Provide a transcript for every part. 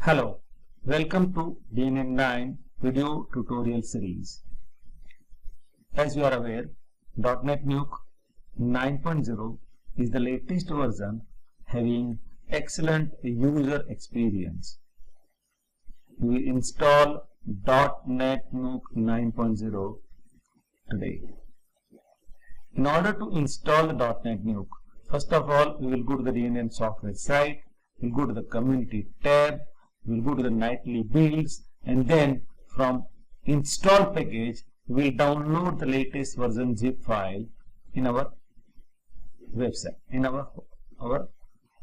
Hello, welcome to DNN9 video tutorial series. As you are aware, DotNetNuke 9.0 is the latest version having excellent user experience. We will install DotNetNuke 9.0 today. In order to install the DotNetNuke, first of all, we will go to the DNN software site, we will go to the community tab, we will go to the nightly builds, and then from install package, we will download the latest version zip file in our website, in our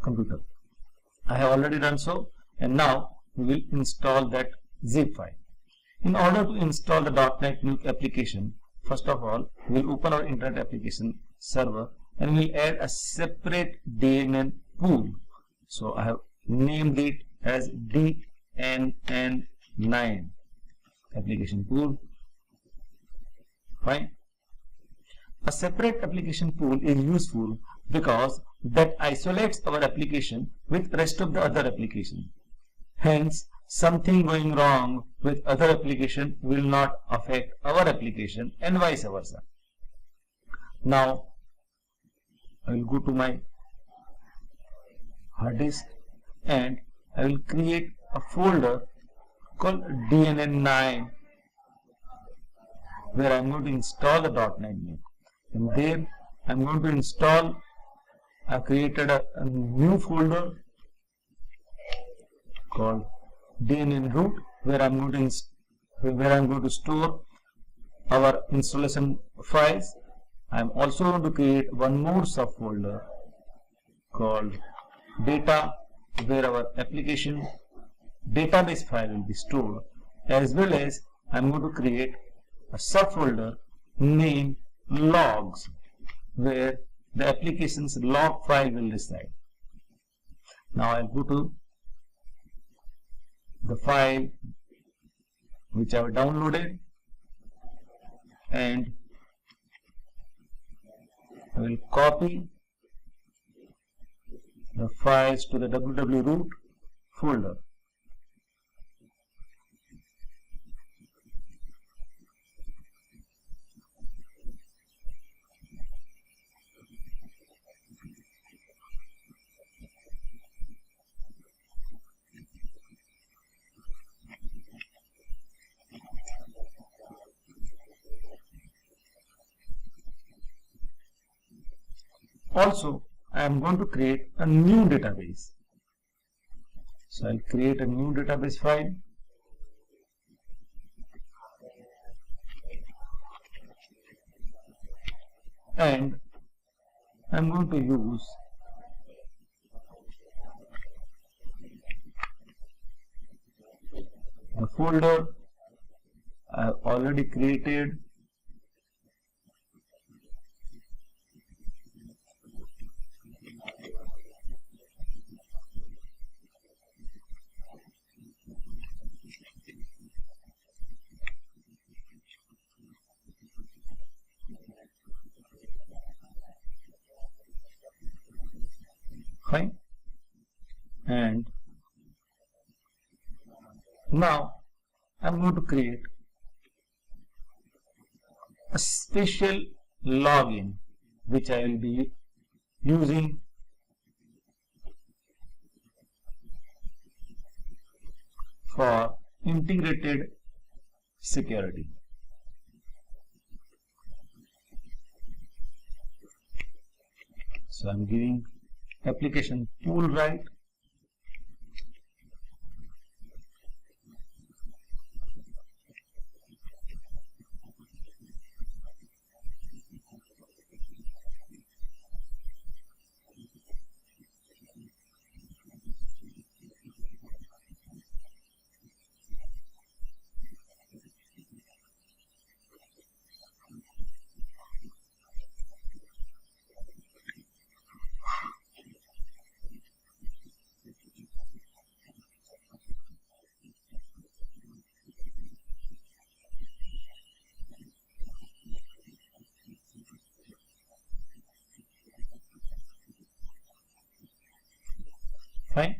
computer. I have already done so, and now we will install that zip file. In order to install the DotNetNuke application, first of all, we will open our internet application server and we will add a separate DNN pool. So I have named it as DNN9 application pool. Fine. A separate application pool is useful because that isolates our application with rest of the other application. Hence, something going wrong with other application will not affect our application and vice versa. Now, I will go to my hard disk and I will create a folder called DNN9 where I am going to install the DotNetNuke. And there I am going to install, I have created a new folder called DNN root where I am going to store our installation files. I am also going to create one more subfolder called data where our application database file will be stored, as well as I am going to create a subfolder named logs where the application's log file will reside. Now I will go to the file which I have downloaded and I will copy the files to the www root folder. Also, I am going to create a new database. So I will create a new database file. And I am going to use the folder I have already created. Fine. And now I am going to create a special login which I will be using for integrated security. So I am giving application pool right, Fine.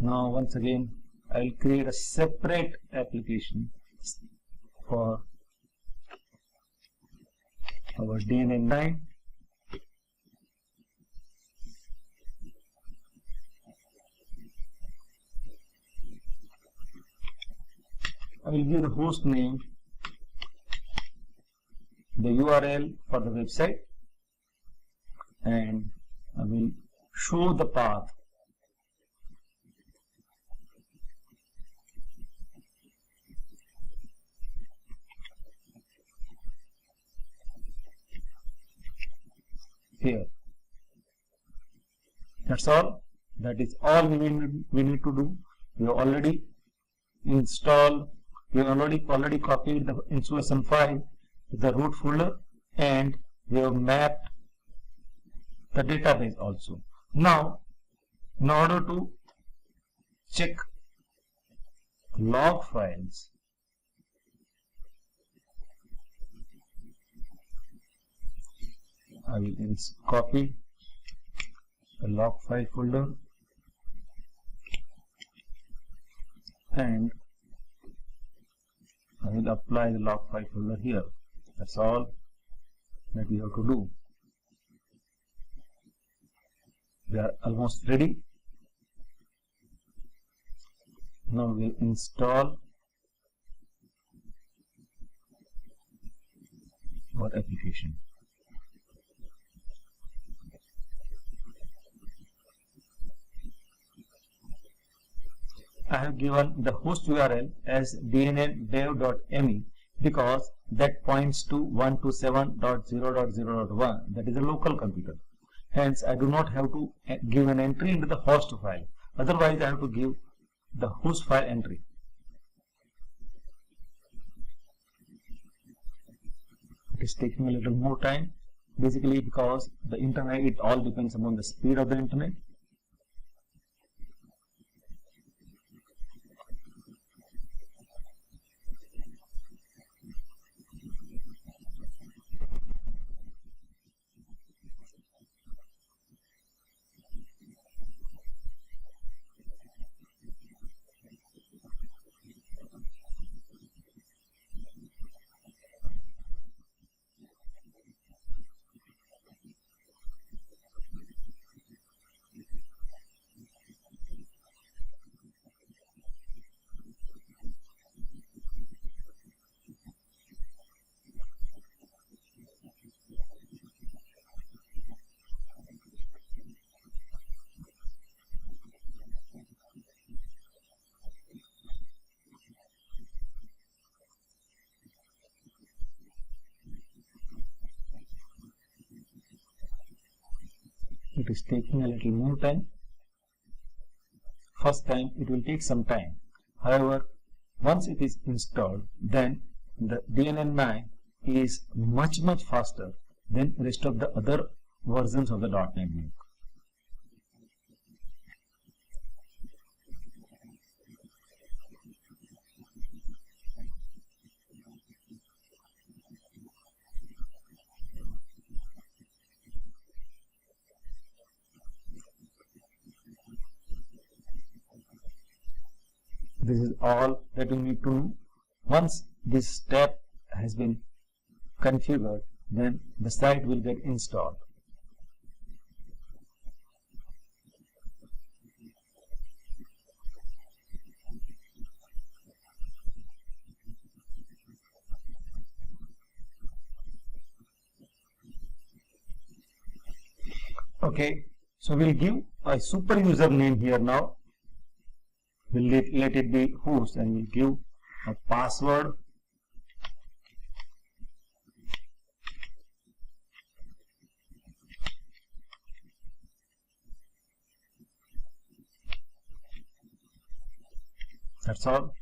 Now once again I will create a separate application for our DNN9. I will give the host name, the URL for the website, and I will show the path. Here. That's all. That is all we need to do. We have already installed. We have already copied the installation file to the root folder, and we have mapped the database also. Now, in order to check log files, I will copy the log file folder and I will apply the log file folder here. That's all that we have to do. We are almost ready. Now we install our application. I have given the host URL as DNNdev.me because that points to 127.0.0.1. That is a local computer. Hence, I do not have to give an entry into the host file. Otherwise, I have to give the host file entry. It is taking a little more time, basically because the internet, it all depends upon the speed of the internet. It is taking a little more time. First time it will take some time. However, once it is installed, then the DNN9 is much faster than rest of the other versions of the DotNetNuke. This is all that we need to know. Once this step has been configured, then the site will get installed. Okay, so we'll give a super username here now. We'll let it be host, and we'll give a password. That's all.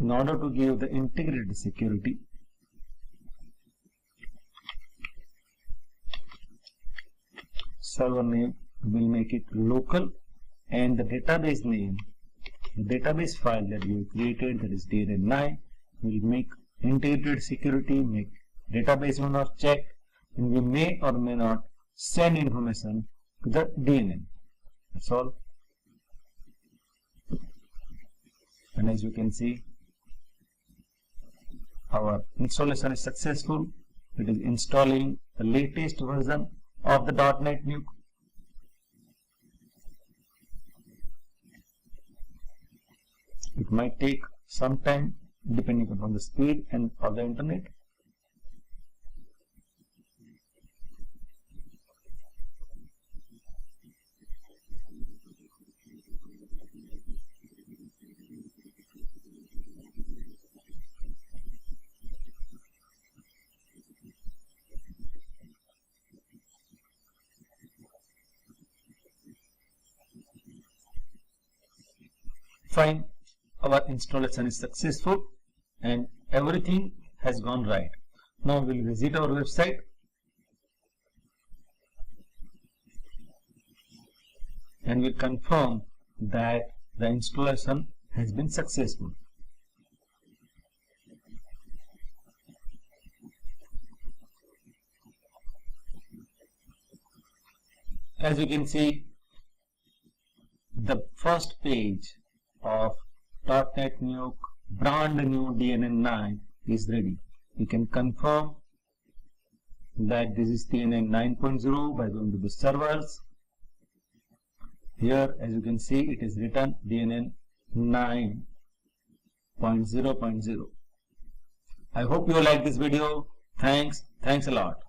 In order to give the integrated security, server name will make it local, and the database name, the database file that we created, that is DNN9, will make integrated security, make database owner check, and we may or may not send information to the DNN. That's all. and as you can see, our installation is successful. It is installing the latest version of the DotNetNuke. It might take some time depending upon the speed and of the internet. Fine, our installation is successful and everything has gone right. Now we will visit our website. And we'll confirm that the installation has been successful. As you can see, the first page of DotNetNuke brand new DNN9 is ready. We can confirm that this is DNN 9.0 by going to the servers. Here, as you can see, it is written DNN 9.0.0. I hope you like this video. Thanks a lot.